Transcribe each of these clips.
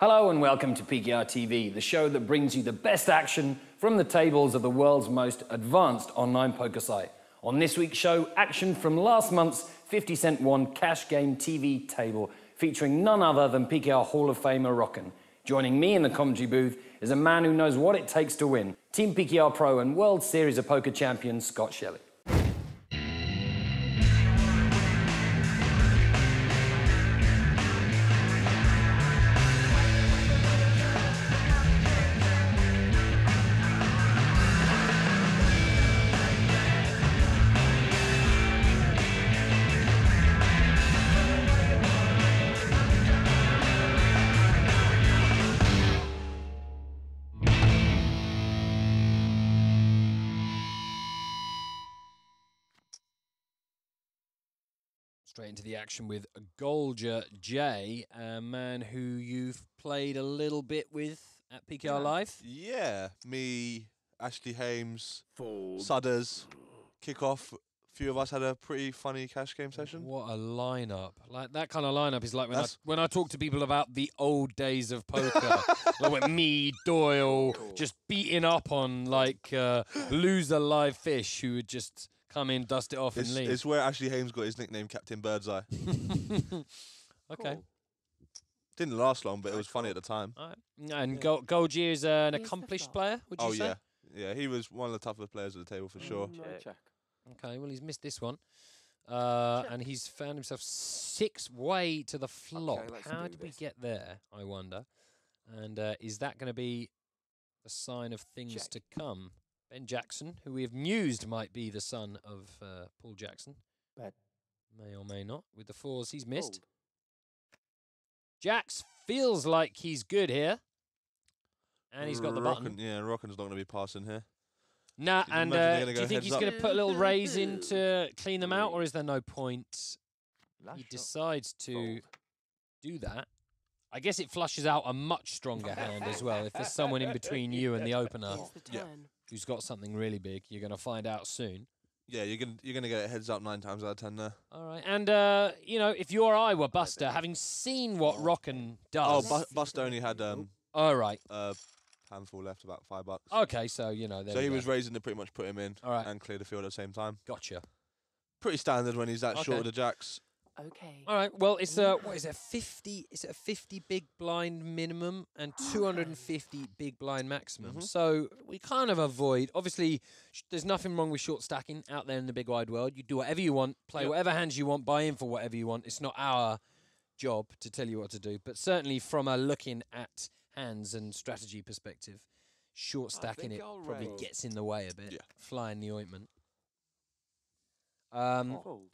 Hello and welcome to PKR TV, the show that brings you the best action from the tables of the world's most advanced online poker site. On this week's show, action from last month's 50 Cent Won cash game TV table, featuring none other than PKR Hall of Famer Rockin. Joining me in the commentary booth is a man who knows what it takes to win, Team PKR Pro and World Series of Poker champion Scott Shelley. Straight into the action with Golger J, a man who you've played a little bit with at PKR Live. Yeah, me, Ashley Hames, Sudders, Kickoff. A few of us had a pretty funny cash game session. What a lineup! Like that kind of lineup is like when I talk to people about the old days of poker, like with me, Doyle, just beating up on like loser live fish who would just come in, dust it off, and leave. It's where Ashley Hames got his nickname, Captain Birdseye. Okay. Cool. Didn't last long, but it was funny at the time. All right. And Golgier is an accomplished player, would you say? Yeah, he was one of the tougher players at the table for sure. Check. Okay, well, he's missed this one. And he's found himself 6 way to the flop. Okay, How did we get there, I wonder? And is that going to be the sign of things to come? Ben Jackson, who we have mused might be the son of Paul Jackson. Bet. May or may not. With the 4s, he's missed. Jax feels like he's good here. And he's got the button. Yeah, Rockin's not going to be passing here. Nah, and do you think he's going to put a little raise in to clean them out, or is there no point? He decides to do that. I guess it flushes out a much stronger hand as well. If there's someone in between you and the opener who's got something really big, you're going to find out soon. Yeah, you're gonna get a heads up 9 times out of 10 there. All right, and you know, if you or I were Buster, having seen what Rockin does. Oh, Buster only had all right, handful left, about $5. Okay, so you know, so he was raising to pretty much put him in and clear the field at the same time. Gotcha. Pretty standard when he's that short of the jacks. Okay. All right. Well, it's a what is it? 50? Is it a 50 big blind minimum and 250 big blind maximum? So we kind of avoid. Obviously, there's nothing wrong with short stacking out there in the big wide world. You do whatever you want, play whatever hands you want, buy in for whatever you want. It's not our job to tell you what to do. But certainly, from a looking at hands and strategy perspective, short stacking it probably gets in the way a bit. Fly in the ointment.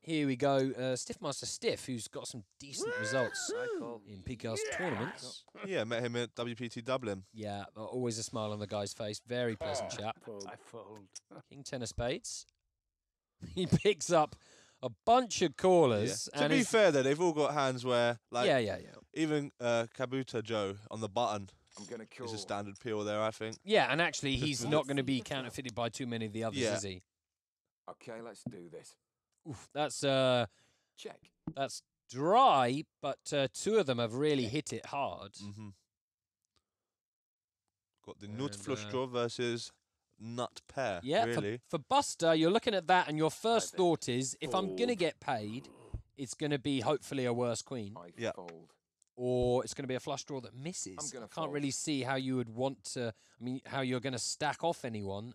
Here we go, Stiffmaster Stiff, who's got some decent results in PKR's tournaments. Yeah, met him at WPT Dublin. Yeah, always a smile on the guy's face. Very pleasant chap. I fold. King 10 of spades. He picks up a bunch of callers. Yeah. To be fair, though, they've all got hands where, like, even Kabuta Joe on the button is a standard peel there, I think. Yeah, and actually, he's not going to be counterfeited by too many of the others, is he? Okay, let's do this. Oof, that's check. That's dry, but 2 of them have really hit it hard. Got the nut flush draw versus nut pair. Yeah, really. For Buster, you're looking at that, and your first thought is, if I'm going to get paid, it's going to be hopefully a worse queen. Or it's going to be a flush draw that misses. I can't really see how you would want to. I mean, how you're going to stack off anyone.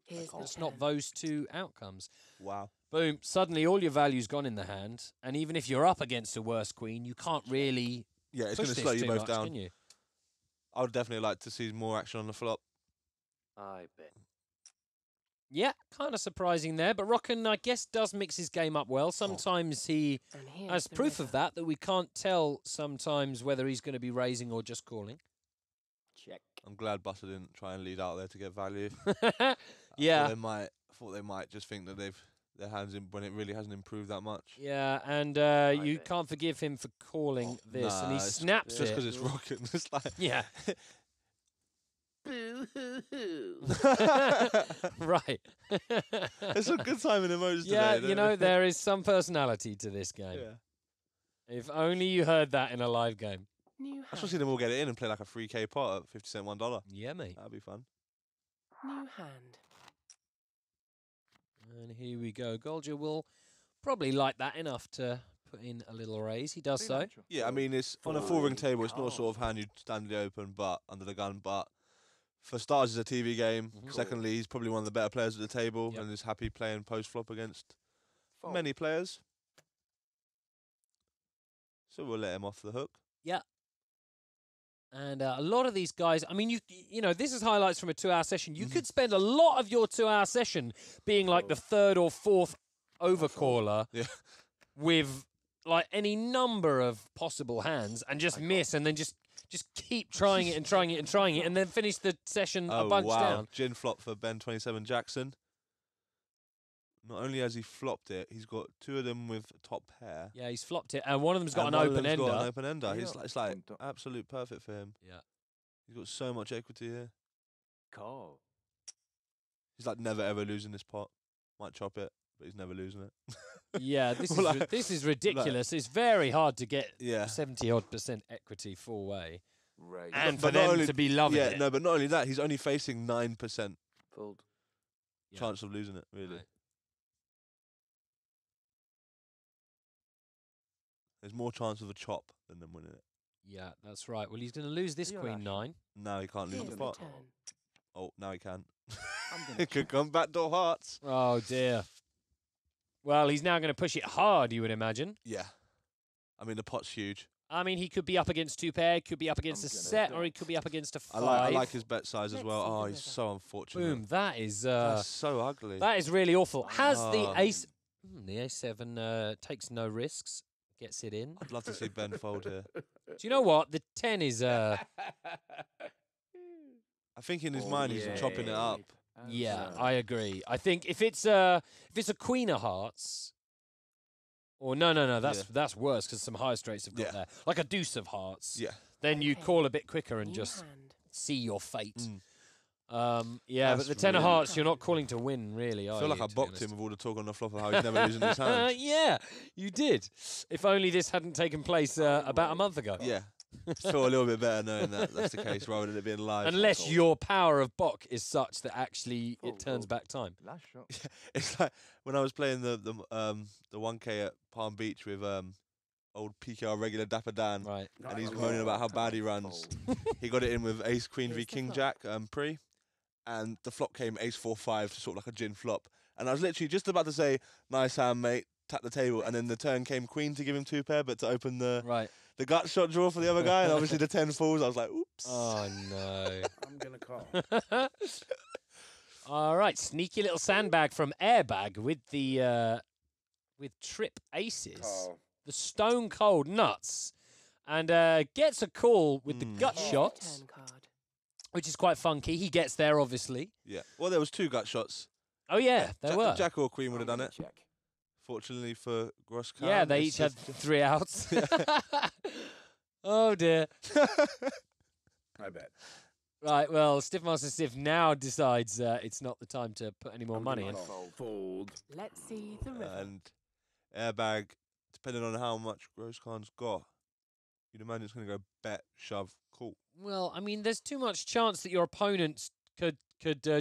It's not those 2 outcomes. Wow. Boom. Suddenly all your value's gone in the hand. And even if you're up against a worse queen, you can't really it's going to slow you both down. Can you? I would definitely like to see more action on the flop. I bet. Yeah, kind of surprising there. But Rockin, I guess, does mix his game up well. Sometimes he has proof of that we can't tell sometimes whether he's going to be raising or just calling. Check. I'm glad Buster didn't try and lead out there to get value. Yeah. I thought they might just think that their hands in when it really hasn't improved that much. Yeah, and you can't forgive him for calling this, and he snaps just because it's Rockin'. It's like Boo-hoo-hoo. Right. It's a good time in emojis yeah, today. You know, there is some personality to this game. Yeah. If only you heard that in a live game. New I just want to see them all get it in and play like a 3K pot at 50 cent $1. Yeah, mate. That'd be fun. New hand. And here we go. Golger will probably like that enough to put in a little raise. He does so. Yeah, I mean, it's on a full-ring table. It's not a sort of hand you'd stand in the open, but under the gun. But for starters, it's a TV game. Secondly, he's probably one of the better players at the table and is happy playing post-flop against many players. So we'll let him off the hook. Yeah. And a lot of these guys, I mean, you know, this is highlights from a 2-hour session. You could spend a lot of your 2-hour session being like the third or fourth overcaller with like any number of possible hands and just miss and then just keep trying it and trying it and trying it and then finish the session a bunch down. Gin flop for Ben 27 Jackson. Not only has he flopped it, he's got 2 of them with top pair. Yeah, he's flopped it, and one of them's got an open ender. Got an open ender. It's like absolute perfect for him. Yeah, he's got so much equity here. Call. He's like never ever losing this pot. Might chop it, but he's never losing it. Yeah, this is ridiculous. It's very hard to get 70-odd% equity full way, Right. and for them to be loving it. No, but not only that, he's only facing 9% Fold. chance of losing it. Really. Right. There's more chance of a chop than them winning it. Yeah, that's right. Well, he's going to lose this queen 9. Now he can't lose the pot. Turn. Oh, now he can. I'm It could come backdoor hearts. Oh, dear. Well, he's now going to push it hard, you would imagine. Yeah. I mean, the pot's huge. I mean, he could be up against 2 pair, could be up against a set, or he could be up against a 5. I like his bet size as well. Oh, he's so unfortunate. Boom, that is... That's so ugly. That is really awful. Has the ace... the A7 takes no risks, gets it in. I'd love to see Ben fold here. Do you know what? The 10 is... I think in his mind he's chopping it up. Yeah, I agree. I think if it's a queen of hearts... Or no, that's worse because some higher straights have got there. Like a deuce of hearts. Yeah. Then you call a bit quicker and just see your fate. But That's the 10 of hearts, you're not calling to win, really, I are feel you, like I to be boxed him honest? with all the talk on the flop of how he's never losing his hand. Yeah, you did. If only this hadn't taken place about a month ago. Yeah. Feel a little bit better knowing that that's the case rather than it being live. Unless your power of Bok is such that actually it turns back time. Last shot. It's like when I was playing the 1K at Palm Beach with old PKR regular Dapper Dan, Right. and he's moaning about how bad he runs. He got it in with Ace Queen v King Jack pre, and the flop came Ace 4-5 to sort of like a gin flop, and I was literally just about to say nice hand mate, tap the table, and then the turn came Queen to give him 2 pair, but to open the gut shot draw for the other guy, and obviously the 10 falls. I was like, oops. Oh no. I'm gonna call. All right, sneaky little sandbag from Airbag with the with trip aces, Call. the stone cold nuts, and gets a call with the gut shots, Turn card. which is quite funky. He gets there, obviously. Yeah. Well, there was 2 gut shots. Oh yeah, there were. Jack or Queen would have done it. Check. Fortunately for Gross-Kahn. Yeah, they each had 3 outs. Oh dear. I bet. Right, well, Stiffmaster Stiff now decides it's not the time to put any more money in. Fold. Let's see the river. And Airbag, depending on how much Gross-Kahn's got, you'd imagine it's going to go bet, shove, call. Well, I mean, there's too much chance that your opponents could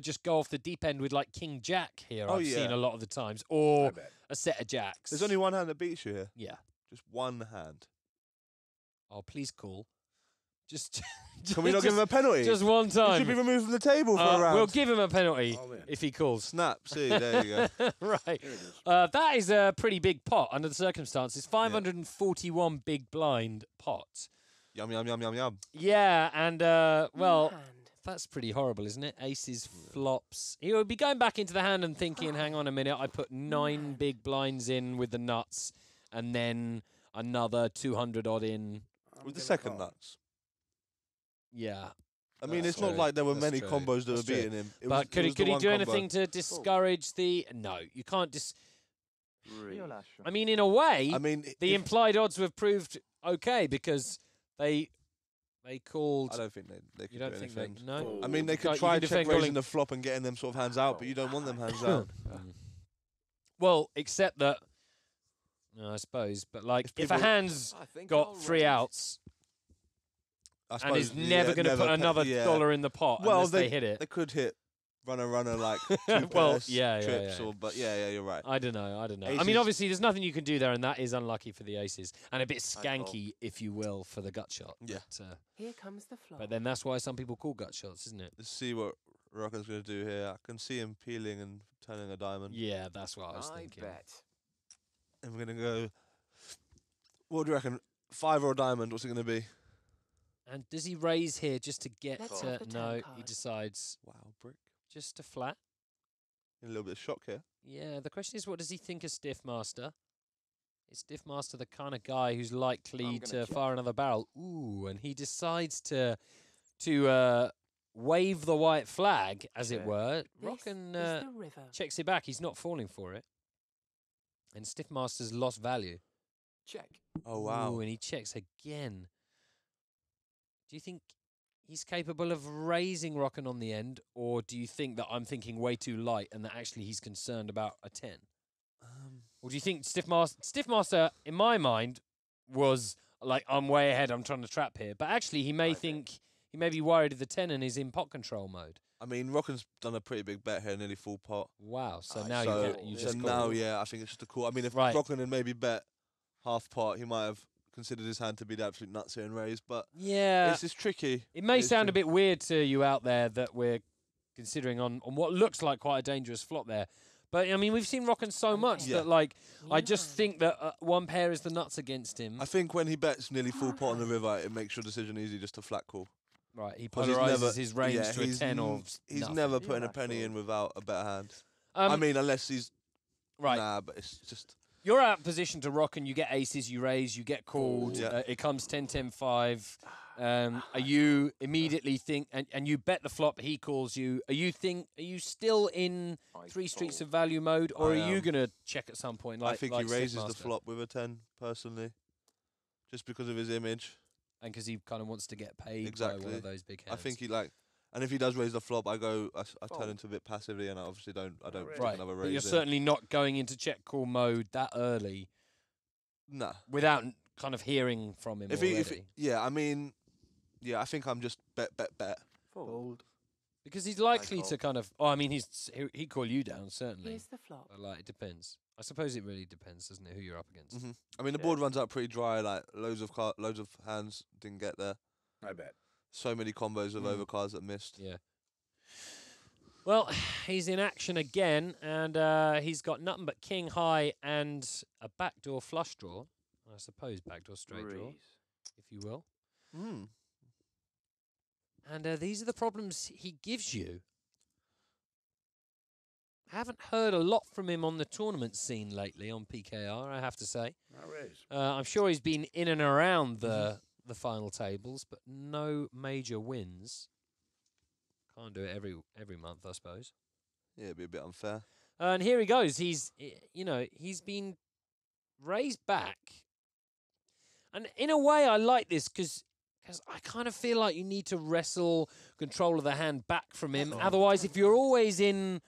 just go off the deep end with like King Jack here. I've seen a lot of the times, or I bet. a set of jacks. There's only one hand that beats you here. Yeah. Just one hand. Oh, please call. Just Can we not give him a penalty? just one He time? should be removed from the table for a round. We'll give him a penalty All in. if he calls. Snap. See, there you go. Right. There it is. That is a pretty big pot under the circumstances. 541 big blind pot. Yum, yum, yum, yum, yum. Yeah, and well, Hand. that's pretty horrible, isn't it? Aces, flops. He would be going back into the hand and thinking, hang on a minute, I put 9 big blinds in with the nuts, and then another 200 odd in. With the second nuts. Yeah. I mean, That's it's not true. like there were That's many true. combos that That's were true. beating him. But could he do anything to discourage the... No, you can't Your last shot. I mean, in a way, I mean, the if- implied odds have proved okay because they called... I don't think they could You don't do think anything. they... No? I mean, they You could can't- try you can check defend raising calling- the flop and getting them sort of hands out, but you don't want them hands out. Well, except that... No, I suppose. But, like, if a people- hand's I think got I'll 3 raise. outs I and is suppose, never yeah, going to put another yeah. dollar in the pot Well, unless they hit it. They could hit runner like Well, two trips, yeah. or but yeah, you're right. I don't know. I mean, Aces- obviously, there's nothing you can do there, and that is unlucky for the aces, and a bit I call. skanky, if you will, for the gut shot. Yeah. Here comes the flop. But then that's why some people call gut shots, isn't it? Let's see what Rocco's going to do here. I can see him peeling and turning a diamond. Yeah, that's what I was I thinking. bet. And we're going to go. What do you reckon? 5 or a diamond? What's it going to be? And does he raise here just to get Let's to? have the turn No, he card. decides Wow, brick. just to flat. In a little bit of shock here. Yeah, the question is, what does he think of Stiff Master? Is Stiff Master the kind of guy who's likely I'm to gonna check. fire another barrel? Ooh, and he decides to wave the white flag, as it Check. were. This Rockin is the river. checks it back. He's not falling for it. And Stiff Master's lost value. Check. Oh, wow. Ooh, and he checks again. Do you think he's capable of raising Rockin on the end, or do you think that I'm thinking way too light and that actually he's concerned about a 10? Or do you think Stiff Master, in my mind, was like, I'm way ahead, I'm trying to trap here. But actually, he may he may be worried of the 10 and is in pot control mode. I mean, Rockin's done a pretty big bet here, nearly full pot. Wow, so I now so you so just now, call. yeah, I think it's just a call. I mean, if Right. Rockin had maybe bet half pot, he might have considered his hand to be the absolute nuts here and raised. But Yeah, it's just tricky. it may It's sound a tricky. bit weird to you out there that we're considering on what looks like quite a dangerous flop there. But, I mean, we've seen Rockin so much Yeah. that, like, I Yeah. just think that one pair is the nuts against him. I think when he bets nearly full pot on the river, it makes your decision easy just to flat call. Right, he 'Cause he's polarizes never- his range yeah, to a he's 10 or He's nothing. never Yeah, putting a that's penny all. in without a better hand. Um, I mean, unless he's right. nah, but it's just You're out of position to rock and you get aces, you raise, you get called. Yeah. It comes 10, 10, 5. Are you immediately think, and you bet the flop, he calls you. Are you still in I three streets fold. of value mode, or I are you am. going to check at some point? Like, I think like he raises the Stiff Master? flop with a 10 personally, just because of his image. And because he kind of wants to get paid by one Exactly. of those big hands. I think he and if he does raise the flop, I turn Fold. into a bit passively, and I obviously don't Right. stick another But raise. you're in. certainly not going into check call mode that early Nah. without kind of hearing from him If already. yeah, I mean, yeah, I think I'm just bet. Fold. Because he's likely call. to kind of. Oh, I mean, he'd call you down certainly. Here's the flop. But like, it depends. I suppose it really depends, doesn't it? Who you're up against. Hmm I mean, the Yeah. board runs out pretty dry. Like loads of hands didn't get there. I bet. So many combos of overcards that missed. Yeah. Well, he's in action again, and he's got nothing but king high and a backdoor flush draw. I suppose backdoor straight draw, Raise. if you will. Hmm. And these are the problems he gives you. I haven't heard a lot from him on the tournament scene lately on PKR, I have to say. I raise. I'm sure he's been in and around the final tables, but no major wins. Can't do it every month, I suppose. Yeah, it'd be a bit unfair. And here he goes. He's been raised back. And in a way, I like this because I kind of feel like you need to wrestle control of the hand back from him. Otherwise, if you're always in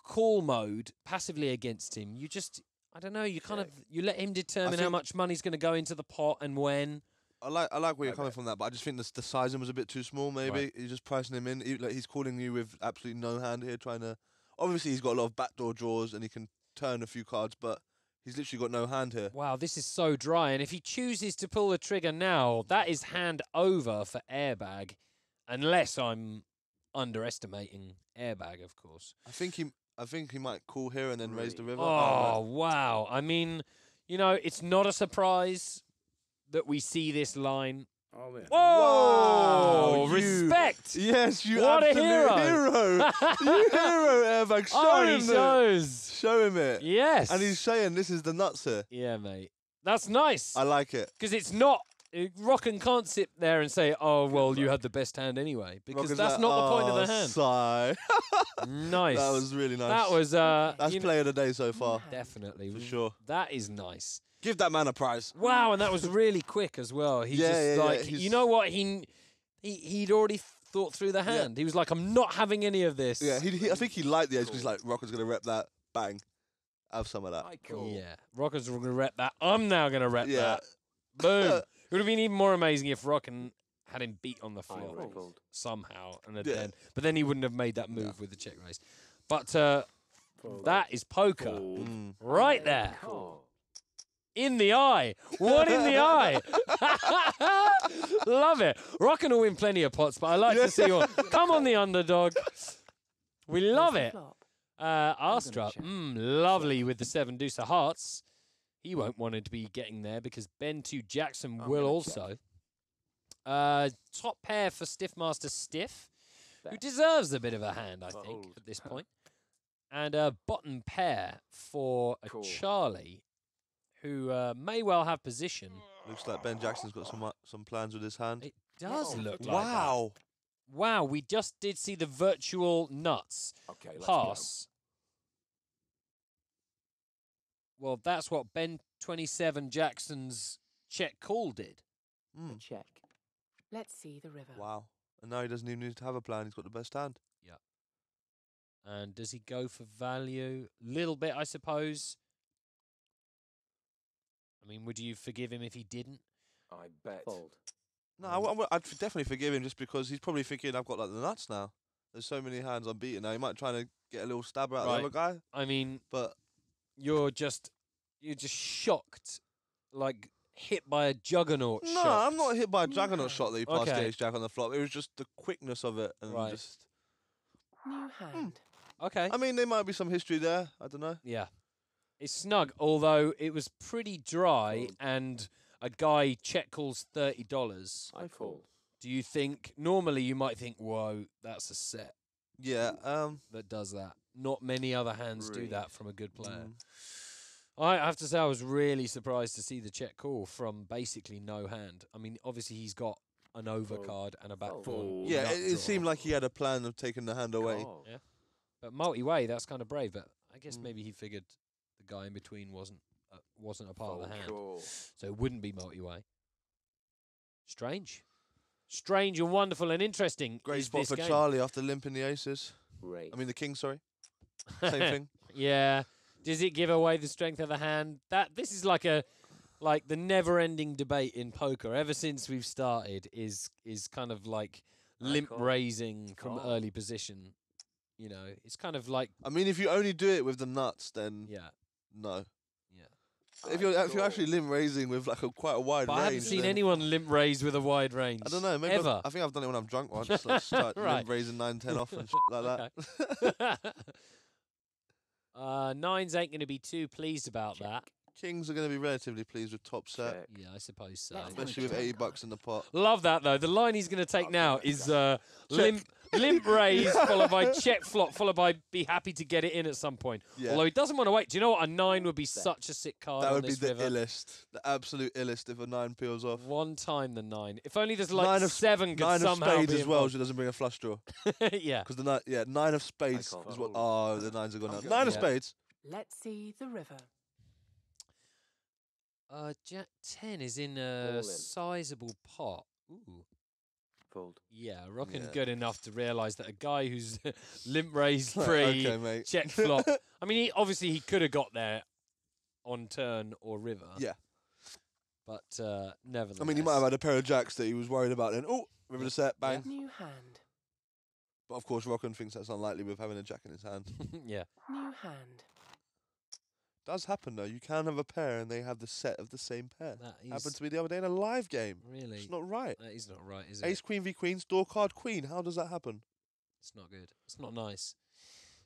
call mode passively against him, you just, I don't know, you kind of, you let him determine how think- much money's going to go into the pot and when. I like where you're coming from that, but I just think the sizing was a bit too small. Maybe Right. he's just pricing him in. He's calling you with absolutely no hand here, trying to. Obviously, he's got a lot of backdoor draws and he can turn a few cards, but he's literally got no hand here. Wow, this is so dry. And if he chooses to pull the trigger now, that is hand over for airbag, unless I'm underestimating airbag, of course. I think he might call here and then raise the river. Oh, wow. I mean, it's not a surprise that we see this line. All in. Whoa! Wow, you- Respect! Yes, you What a absolute hero. you hero, airbag. Show Oh, he him it. shows. Show him it. Yes. And he's saying this is the nuts here. Yeah, mate. That's nice. I like it. Because it's not... Rockin can't sit there and say, oh, well, you had the best hand anyway. Because Rockin's that's like, not the point of the "Oh, hand. Sigh. Nice. That was really nice. That was... That's you know- play of the day so far, Definitely. for sure. That is nice. Give that man a prize. Wow, and that was really quick as well. He Yeah, just yeah, like he's- you know what he'd already thought through the hand. He was like, I'm not having any of this. Yeah, I think he liked the edge because he's like, Rocker's going to rep that. Bang. Have some of that. I call. Yeah. Rockers were gonna rep that. I'm now gonna rep Yeah. that. Boom. It would have been even more amazing if Rockin had him beat on the flop fold. somehow, and Yeah. but then he wouldn't have made that move with the check raise. But Fold. that is poker Fold. right there. Call. In the eye. What in the eye? Love it. Rockin' will win plenty of pots, but I like to see you. Come on, the underdog. We love Here's it. the flop. Arstrup, check. lovely with the 7 deuce of hearts. He won't want to be getting there because Ben 2 Jackson will gonna also. Top pair for Stiffmaster Stiff, who Bet. deserves a bit of a hand, I think, Fold. at this point. And a bottom pair for a Call. Charlie, who may well have position. Looks like Ben Jackson's got some plans with his hand. It does look like that. Wow. Wow, we just did see the virtual nuts Okay, let's pass. Well, that's what Ben 27 Jackson's check call did. go. A check. Let's see the river. Wow. And now he doesn't even need to have a plan. He's got the best hand. And does he go for value? Little bit, I suppose. I mean, would you forgive him if he didn't? I bet. Fold. No, I'd definitely forgive him just because he's probably thinking I've got like the nuts now. There's so many hands unbeaten now. He might try to get a little stabber out Right. of the other guy, I mean, but you're just shocked, like hit by a juggernaut no, shot. I'm not hit by a juggernaut shot that he passed Okay. the ace jack on the flop. It was just the quickness of it, and Right. just. New hand. Okay. I mean, there might be some history there. I don't know. Yeah. It's snug, although it was pretty dry, Fold. and a guy check calls $30. I fold. Do you think, normally you might think, whoa, that's a set Yeah. that does that. Not many other hands do Breathe. that from a good player. mm, I have to say I was really surprised to see the check call from basically no hand. I mean, obviously he's got an overcard and a backdoor. Fold. Yeah, nut it draw. seemed like he had a plan of taking the hand away. Call. Yeah. But multi-way, that's kind of brave. But I guess Mm. maybe he figured the guy in between wasn't a part of the hand. Call. So it wouldn't be multi-way. Strange. Strange and wonderful and interesting. Great is spot this for game. Charlie after limping the aces. Raise. I mean, the king, sorry. Same thing. Yeah. Does it give away the strength of the hand? This is like the never-ending debate in poker. Ever since we've started, is kind of like limp call. raising from Call. early position. You know, it's kind of like I mean, if you only do it with the nuts, then yeah. no. Yeah. If you're actually limp raising with like quite a wide But range, I haven't seen then- anyone limp raise with a wide range. I don't know. Maybe ever. I think I've done it when I'm drunk once. Like start Right. limp raising 9-10 off and shit like that. Nines ain't going to be too pleased about that. Kings are going to be relatively pleased with top set, Check. Yeah, I suppose so. Let's especially with $80 in the pot. Love that though. The line he's going to take now is Check. limp raise followed by check flop followed by be happy to get it in at some point. Yeah. Although he doesn't want to wait. Do you know what? A 9 would be such a sick card That on would be this the river. illest, the absolute illest if a 9 peels off. One time the 9. If only there's like Nine of 7 could 9 of somehow spades be as well, so involved. it doesn't bring a flush draw. Yeah. Because the 9 of spades call is what. fold. Oh, the 9s are gone now. I'm 9 of Yeah. spades. Let's see the river. Jack 10 is in All a in. sizable pot. Ooh. Fold. Yeah, rocking Yeah. good enough to realise that a guy who's limp raised free, Okay, mate. check flop. I mean, he could have got there on turn or river. Yeah. But nevertheless. I mean, he might have had a pair of jacks that he was worried about. Then, oh, river to set, bang. New hand. But of course, Rockin thinks that's unlikely with having a jack in his hand. yeah. New hand. Does happen though. You can have a pair and they have the set of the same pair. That is Happened to me the other day in a live game. really. It's not right. That is not right, is it? Ace, queen v queen, store card, queen. How does that happen? It's not good. It's not nice.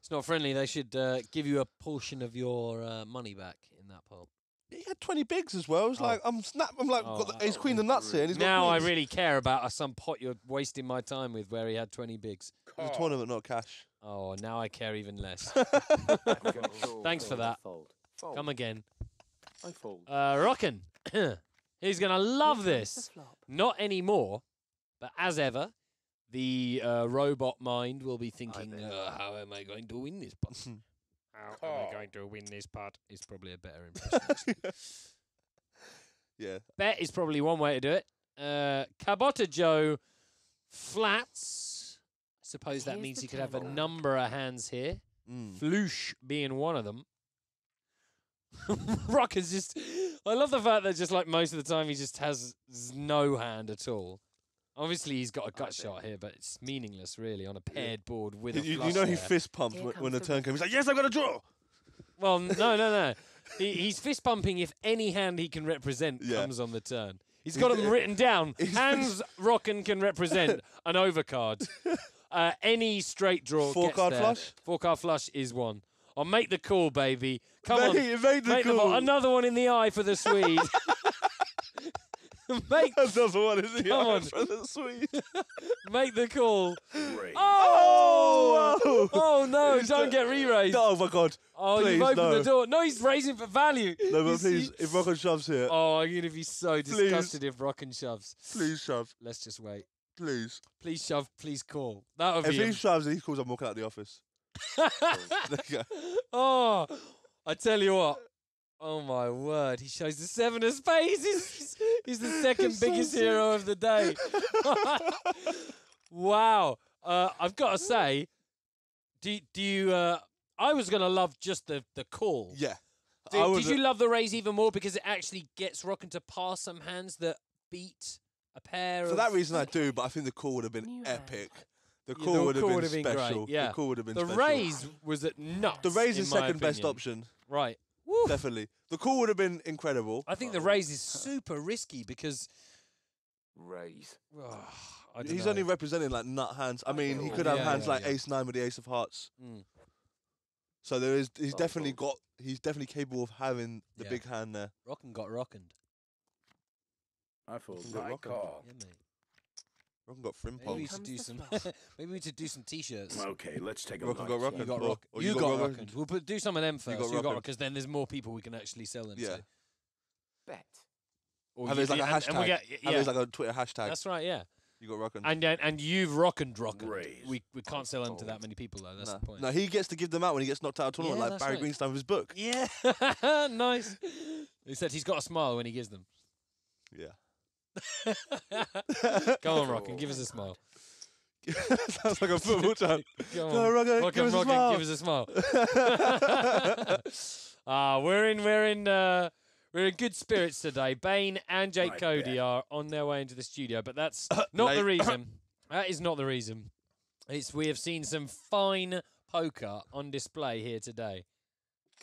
It's not friendly. They should give you a portion of your money back in that pot. He had 20 bigs as well. It's Oh. like I'm got the ace, queen, the nuts here, and he's Now got I queens. really care about some pot you're wasting my time with where he had 20 bigs. It's a tournament, not cash. Oh, now I care even less. Fold. Thanks for that. Fold. Fold. Come again. I fold. Rockin'. He's going to love Here comes the this. flop. Not anymore, but as ever, the robot mind will be thinking, how am I going to win this pot? How am I Call. going to win this pot? Is probably a better impression. actually. Yeah. Bet is probably one way to do it. Cabota Joe flats. I suppose that Here's means the he could have a table. number of hands here. Mm. Floosh being one of them. Rocker's just... I love the fact that just like most of the time he just has no hand at all. Obviously, he's got a gut bet. shot here, but it's meaningless, really, on a paired board with a You flush know he there. fist pumped Here when the comes the turn came. He's like, yes, I've got a draw. Well, no. He's fist pumping if any hand he can represent Yeah. comes on the turn. He's got them written down. Hands Rockin can represent an overcard. Any straight draw. Four gets card there. flush? 4-card flush is one. I'll make the call, baby. Come on. Make the call. Another one in the eye for the Swede. make, Another one in the Come eye on. for the Swede. make the call. Raise. Oh! Oh! Oh, no, He's don't get re-raised. Oh my God. Oh, please, you've opened no. the door. No, he's raising for value. No, You but please, see- if Rocco shoves here, Oh, I'm going to be so disgusted if Rockin shoves. please shove. Let's just wait. Please. Please shove, please call. That would If be he him. shoves, he calls, I'm walking out the office. There you go. Oh, I tell you what. Oh my word! He shows the 7 of spades. He's the second So biggest sick. hero of the day. Wow! I've got to say, do you? I was gonna love just the call. Yeah. Did you love the raise even more because it actually gets Rockin to pass some hands that beat a pair? For of that reason, I do, but I think the call would have been New hand. epic. The Yeah, call the would have call been would have been great, special. yeah. The call would have been The special. raise was at nuts. The raise is in my second best opinion. option. Right. Woo. Definitely. The call would have been incredible. I think the raise is super risky because Raise. I don't He's know. only representing like nut hands. I mean, he know. could have Yeah, hands yeah, like yeah. ace nine with the ace of hearts. Mm. So there is. He's Oh, definitely fold. got. He's definitely capable of having the Yeah. big hand there. Rockin got rockined. I fold. Got I Rocco. call. Yeah, mate. Rockin got Maybe we frimpong. should comes do the some. flush. Maybe we should do some t-shirts. Okay, let's take a Rocco look. got Rocco. You got Or- rock. or You you got got rockined. We'll do some of them first. got You got rockined. because then there's more people we can actually sell them Yeah. to. Bet. Or Have you it as like do- a and we hashtag. get, Have it yeah, as like a Twitter hashtag. that's right. Yeah. You got Rockin. And you've rockined. Raise. We can't sell them to that many people though. That's No. the point. No, he gets to give them out when he gets knocked out of tournament, Yeah, like that's Barry right. Greenstein with his book. Yeah. Nice. He said he's got a smile when he gives them. Yeah. Come on, Rockin, give us a smile. Sounds like a football chant. Come Go, on, Rocco, Rockin, give us a Rockin, smile. give us a smile. We're in good spirits today. Bane and Jake I Cody bet. are on their way into the studio, but that's not the Late. reason. That is not the reason. We have seen some fine poker on display here today.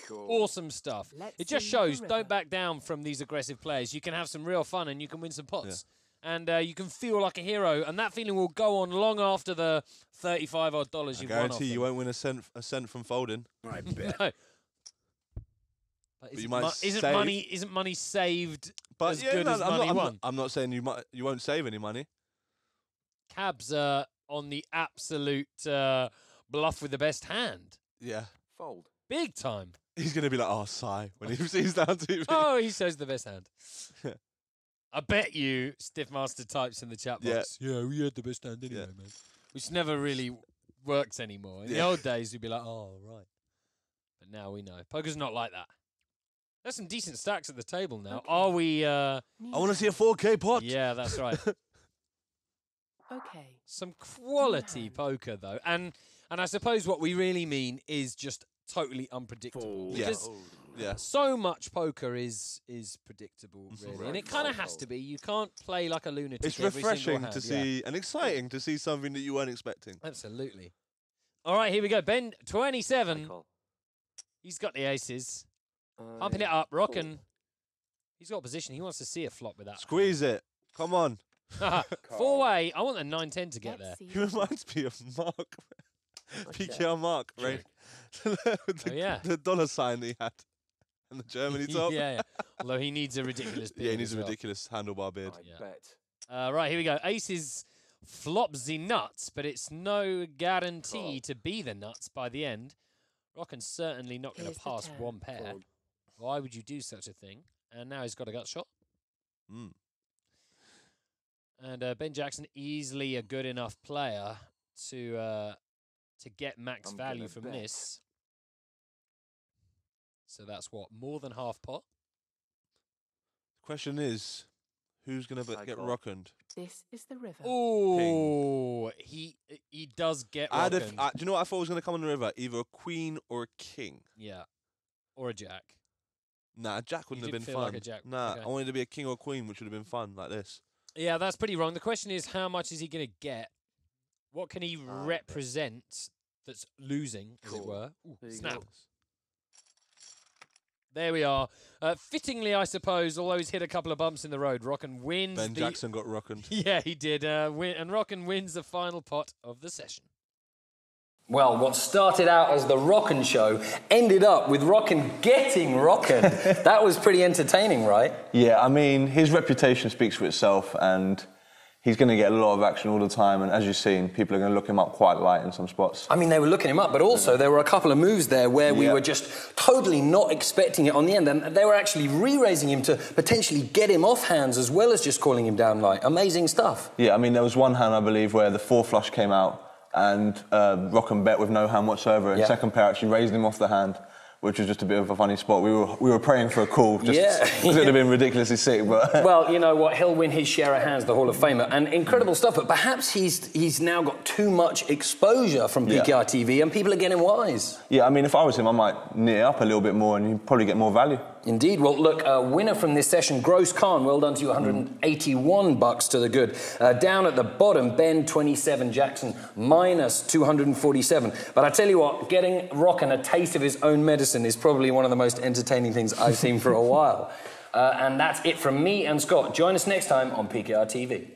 Cool. Awesome stuff. Let's It just see the shows river. don't back down from these aggressive players. You can have some real fun and you can win some pots. And you can feel like a hero, and that feeling will go on long after the $35 odd I you've won off guarantee you them. won't win a cent from folding. I bet. No. But you isn't, might isn't save. money saved But as yeah, good no, as I'm money not, won? I'm not saying you won't save any money. Cabs are on the absolute bluff with the best hand. Yeah. Fold. Big time. He's gonna be like, oh, sigh when he sees down TV. Oh, he shows the best hand. I bet you Stiffmaster types in the chat Yeah. box. Yeah, we had the best hand anyway, Yeah. man. Which never really works anymore. In the Yeah. old days, we'd be like, oh, right. But now we know. Poker's not like that. There's some decent stacks at the table now. Okay. Are we... I want to see a 4K pot. Yeah, that's right. Okay. Some quality hand. poker, though. And I suppose what we really mean is just totally unpredictable. Fold. Yeah. Because Yeah. so much poker is predictable, really. Right. And it kind of Fold. has to be. You can't play like a lunatic It's every single refreshing hand. to Yeah. see and exciting to see something that you weren't expecting. Absolutely. All right, here we go. Ben, I 27. call. He's got the aces. I Pumping it up, call. rocking. He's got position. He wants to see a flop with that. Squeeze it. Come on. Four-way. I want a 9-10 to get there. Let's see He the reminds me of Mark. Okay. PKR Mark, right? With Oh, yeah. the dollar sign that he had. And the Germany top. yeah. Although he needs a ridiculous beard. Yeah, he needs as a well. ridiculous handlebar beard. I Yeah. bet. Right, here we go. Aces flops the nuts, but it's no guarantee Call. to be the nuts by the end. Rockin's certainly not going Here's to the pass turn. one pair. Fold. Why would you do such a thing? And now he's got a gut shot. Mm. And Ben Jackson, easily a good enough player to get max I'm value gonna from bet. this. So that's what, more than half pot? Question is, who's going to I get call. rockened? This is the river. Oh, he does get Do rockened. you know what I thought was going to come on the river? Either a queen or a king. Yeah, or a jack. Nah, a jack wouldn't have didn't been feel fun. like a jack, Nah, okay. I wanted to be a king or a queen, which would have been fun, like this. Yeah, that's pretty wrong. The question is, how much is he going to get? What can he represent that's losing, as it were? Ooh, snap. There we are. Fittingly, I suppose, although he's hit a couple of bumps in the road, Rockin wins. Ben Jackson got rockened. Yeah, he did. And Rockin wins the final pot of the session. Well, what started out as the Rockin' show ended up with Rockin' getting rockin'. That was pretty entertaining, right? Yeah, I mean, his reputation speaks for itself, and he's going to get a lot of action all the time. And as you've seen, people are going to look him up quite light in some spots. I mean, they were looking him up, but also there were a couple of moves there where we were just totally not expecting it on the end. And they were actually re-raising him to potentially get him off hands as well as just calling him down light. Amazing stuff. Yeah, I mean, there was one hand, I believe, where the 4 flush came out and Rockin bet with no hand whatsoever. And second pair actually raised him off the hand, which was just a bit of a funny spot. We were praying for a call, just because it would have been ridiculously sick. But well, you know what? He'll win his share of hands, the Hall of Famer, and incredible stuff. But perhaps he's now got too much exposure from PKR TV, and people are getting wise. Yeah, I mean, if I was him, I might knit it up a little bit more, and you'd probably get more value. Indeed. Well, look, winner from this session, Gross Khan. Well done to you, $181 to the good. Down at the bottom, Ben 27, Jackson minus 247. But I tell you what, getting Rockin' a taste of his own medicine is probably one of the most entertaining things I've seen for a while. And that's it from me and Scott. Join us next time on PKR TV.